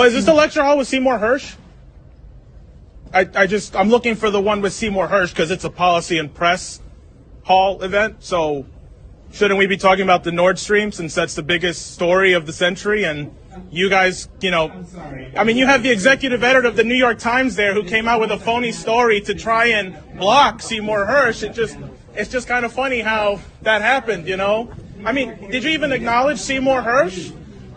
Is this the lecture hall with Seymour Hersh? I'm looking for the one with Seymour Hersh because it's a policy and press hall event. So shouldn't we be talking about the Nord Stream since that's the biggest story of the century? And you guys, you know, I mean, you have the executive editor of the New York Times there who came out with a phony story to try and block Seymour Hersh. It's just kind of funny how that happened, you know? I mean, did you even acknowledge Seymour Hersh?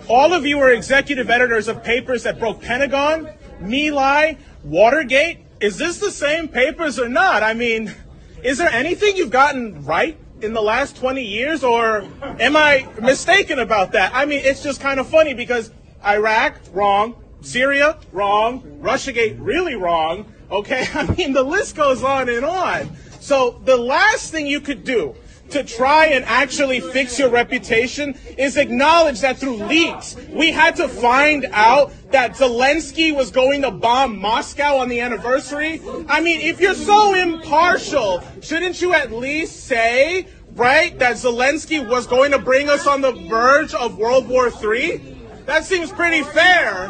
All of you are executive editors of papers that broke Pentagon, My Lai, Watergate. Is this the same papers or not? I mean, is there anything you've gotten right in the last 20 years, or am I mistaken about that? I mean, it's just kind of funny because Iraq, wrong. Syria, wrong. Russiagate, really wrong. Okay, I mean, the list goes on and on. So the last thing you could do to try and actually fix your reputation is acknowledge that through leaks, we had to find out that Zelensky was going to bomb Moscow on the anniversary. I mean, if you're so impartial, shouldn't you at least say, right, that Zelensky was going to bring us on the verge of World War III? That seems pretty fair.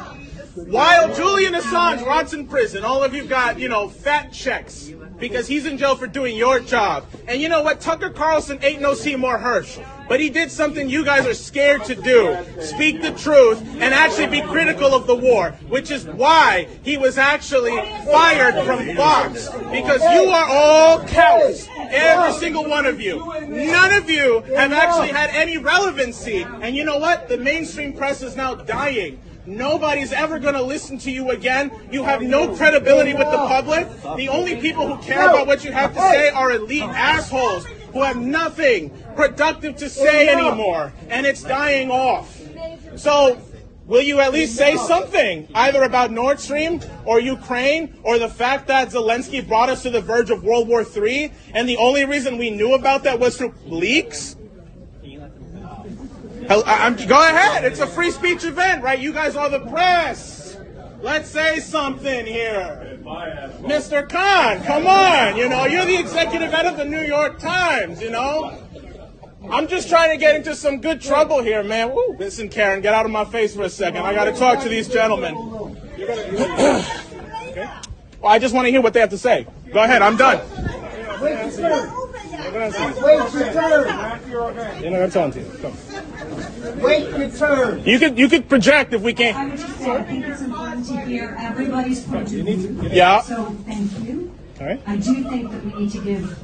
While Julian Assange rots in prison, all of you got, you know, fat checks because he's in jail for doing your job. And you know what? Tucker Carlson ain't no Seymour Hersh, but he did something you guys are scared to do. Speak the truth and actually be critical of the war, which is why he was actually fired from Fox, because you are all cowards. Every single one of you. None of you have actually had any relevancy. And you know what? The mainstream press is now dying. Nobody's ever going to listen to you again. You have no credibility with the public. The only people who care about what you have to say are elite assholes who have nothing productive to say anymore. And it's dying off. So will you at least say something, either about Nord Stream or Ukraine or the fact that Zelensky brought us to the verge of World War III and the only reason we knew about that was through leaks? Go ahead. It's a free speech event, right? You guys are the press. Let's say something here. Mr. Khan, come on. You know, you're the executive editor of the New York Times, you know. I'm just trying to get into some good trouble here, man. Woo, listen, Karen, get out of my face for a second. I got to talk to these gentlemen. Okay. Well, I just want to hear what they have to say. Go ahead. I'm done. Wait your turn. You know, I'm telling you. Come. Wait your turn. You could project if we can't. I would just say I think it's important to hear everybody's point of view. Yeah. So thank you. All right. I do think that we need to give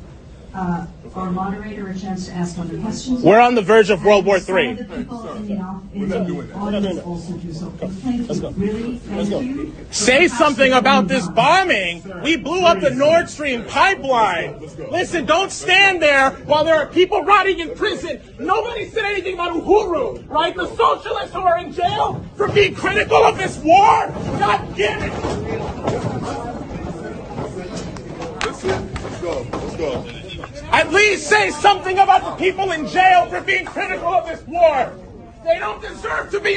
our moderator a chance to ask other questions. We're on the verge of World War III. Some of the people in the audience also do so. Thank you. Really, thank you. Say something about this bombing. We blew up the Nord Stream pipeline. Listen, don't stand there while there are people rotting in prison. Nobody said anything about Uhuru, right? The socialists who are in jail for being critical of this war. God damn it. Let's go. At least say something about the people in jail for being critical of this war. They don't deserve to be